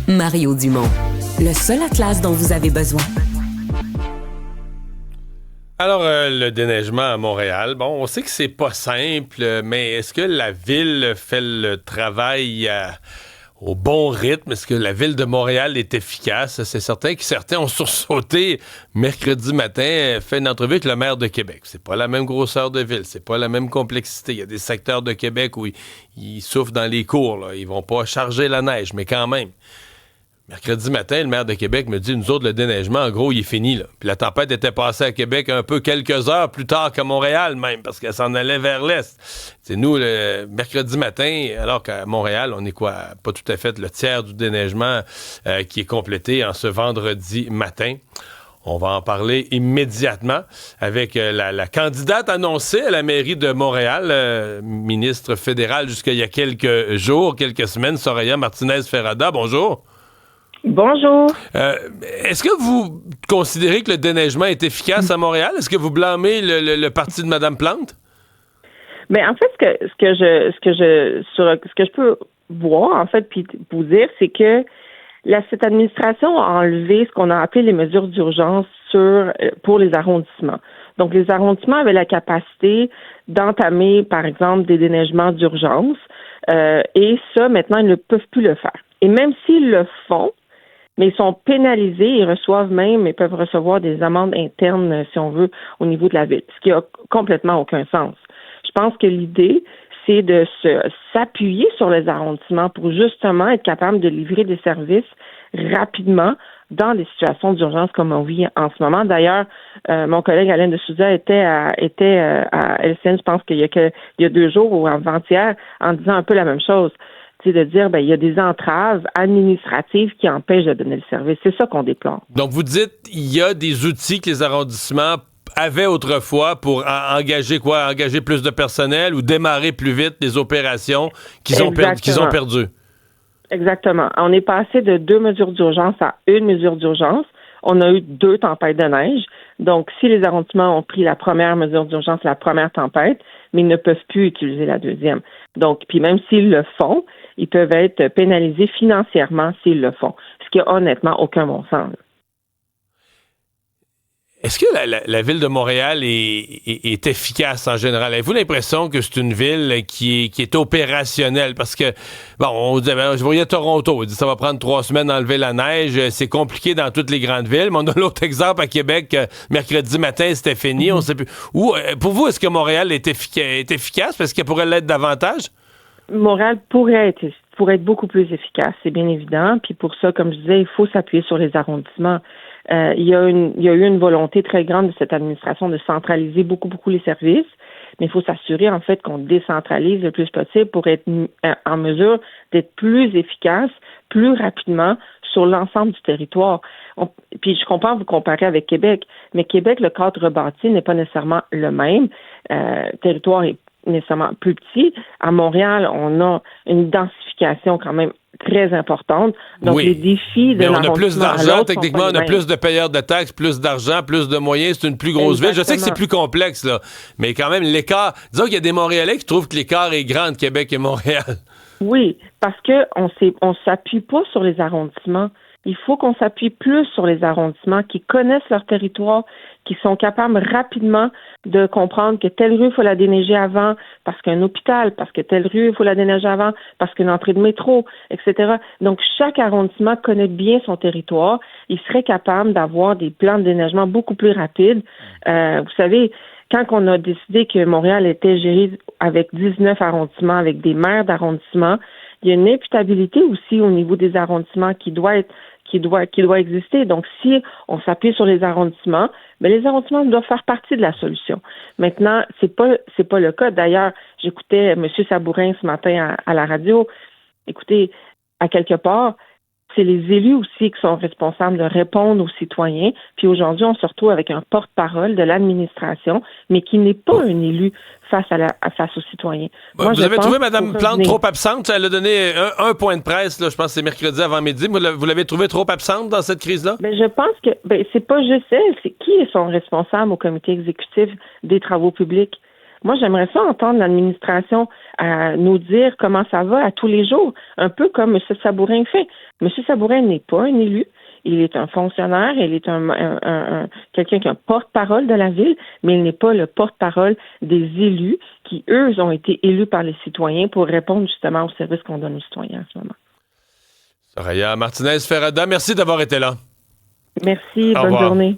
Mario Dumont, le seul atlas dont vous avez besoin. Alors, le déneigement à Montréal, bon, on sait que c'est pas simple, mais est-ce que la ville fait le travail au bon rythme? Est-ce que la ville de Montréal est efficace? C'est certain que certains ont sursauté mercredi matin, fait une entrevue avec le maire de Québec. C'est pas la même grosseur de ville, c'est pas la même complexité. Il y a des secteurs de Québec où ils souffrent dans les cours, là. Ils vont pas charger la neige, mais quand même. Mercredi matin, le maire de Québec me dit, nous autres, le déneigement, en gros, il est fini, là. Puis la tempête était passée à Québec un peu quelques heures plus tard qu'à Montréal, même, parce qu'elle s'en allait vers l'est. C'est nous, le mercredi matin, alors qu'à Montréal, on est pas tout à fait le tiers du déneigement qui est complété en ce vendredi matin. On va en parler immédiatement avec la candidate annoncée à la mairie de Montréal, ministre fédérale jusqu'à il y a quelques jours, quelques semaines, Soraya Martinez-Ferrada. Bonjour. Bonjour. Est-ce que vous considérez que le déneigement est efficace à Montréal? Est-ce que vous blâmez le parti de Mme Plante? Mais en fait, ce que je peux voir, en fait, puis vous dire, c'est que cette administration a enlevé ce qu'on a appelé les mesures d'urgence pour les arrondissements. Donc, les arrondissements avaient la capacité d'entamer, par exemple, des déneigements d'urgence, et ça, maintenant, ils ne peuvent plus le faire. Et même s'ils le font, mais ils sont pénalisés, ils peuvent recevoir des amendes internes, si on veut, au niveau de la ville, ce qui a complètement aucun sens. Je pense que l'idée, c'est de s'appuyer sur les arrondissements pour justement être capable de livrer des services rapidement dans des situations d'urgence comme on vit en ce moment. D'ailleurs, mon collègue Alain de Souza était à LCN, je pense qu'il y a 2 jours ou avant-hier, en disant un peu la même chose. C'est de dire, il y a des entraves administratives qui empêchent de donner le service. C'est ça qu'on déplore. Donc, vous dites, il y a des outils que les arrondissements avaient autrefois pour engager plus de personnel ou démarrer plus vite les opérations qu'ils ont perdues. Exactement. On est passé de 2 mesures d'urgence à 1 mesure d'urgence. On a eu 2 tempêtes de neige. Donc, si les arrondissements ont pris la première mesure d'urgence, la première tempête, mais ils ne peuvent plus utiliser la deuxième. Donc, puis même s'ils le font, ils peuvent être pénalisés financièrement s'ils le font, ce qui n'a honnêtement aucun bon sens. Est-ce que la ville de Montréal est efficace en général? Avez-vous l'impression que c'est une ville qui est opérationnelle? Parce que, je voyais Toronto, on dit ça va prendre 3 semaines d'enlever la neige, c'est compliqué dans toutes les grandes villes, mais on a l'autre exemple à Québec, mercredi matin, c'était fini, on sait plus. Pour vous, est-ce que Montréal est efficace? Parce qu'elle pourrait l'être davantage? Montréal pourrait être beaucoup plus efficace, c'est bien évident. Puis pour ça, comme je disais, il faut s'appuyer sur les arrondissements. Il y a eu une volonté très grande de cette administration de centraliser beaucoup les services, mais il faut s'assurer en fait qu'on décentralise le plus possible pour être en mesure d'être plus efficace, plus rapidement sur l'ensemble du territoire. Puis je comprends vous comparer avec Québec, mais Québec, le cadre rebâti n'est pas nécessairement le même. Territoire est nécessairement plus petit. À Montréal, on a une densification quand même très importante. Donc, oui, les défis de l'arrondissement on a plus d'argent, techniquement, on a plus de payeurs de taxes, plus d'argent, plus de moyens. C'est une plus grosse ville. Je sais que c'est plus complexe, là, mais quand même, l'écart... Disons qu'il y a des Montréalais qui trouvent que l'écart est grand entre Québec et Montréal. Oui, parce qu'on s'appuie pas sur les arrondissements. Il faut qu'on s'appuie plus sur les arrondissements qui connaissent leur territoire, qui sont capables rapidement de comprendre que telle rue, il faut la déneiger avant, parce qu'un hôpital, parce que telle rue, il faut la déneiger avant, parce qu'une entrée de métro, etc. Donc, chaque arrondissement connaît bien son territoire. Il serait capable d'avoir des plans de déneigement beaucoup plus rapides. Vous savez, quand on a décidé que Montréal était géré avec 19 arrondissements, avec des maires d'arrondissement, il y a une imputabilité aussi au niveau des arrondissements qui doit exister. Donc, si on s'appuie sur les arrondissements, les arrondissements doivent faire partie de la solution. Maintenant, c'est pas le cas. D'ailleurs, j'écoutais M. Sabourin ce matin à la radio. Écoutez, à quelque part, c'est les élus aussi qui sont responsables de répondre aux citoyens. Puis aujourd'hui, on se retrouve avec un porte-parole de l'administration, mais qui n'est pas un élu face aux citoyens. Moi, vous avez trouvé Mme Plante trop absente? Elle a donné un point de presse, là, je pense que c'est mercredi avant midi. Vous l'avez trouvée trop absente dans cette crise-là? Je pense que c'est pas juste elle, c'est qui est son responsable au comité exécutif des travaux publics. Moi, j'aimerais ça entendre l'administration nous dire comment ça va à tous les jours, un peu comme M. Sabourin fait. M. Sabourin n'est pas un élu. Il est un fonctionnaire, il est quelqu'un qui est un porte-parole de la ville, mais il n'est pas le porte-parole des élus qui, eux, ont été élus par les citoyens pour répondre justement aux services qu'on donne aux citoyens en ce moment. Soraya Martinez-Ferrada, merci d'avoir été là. Merci, Au bonne revoir. journée.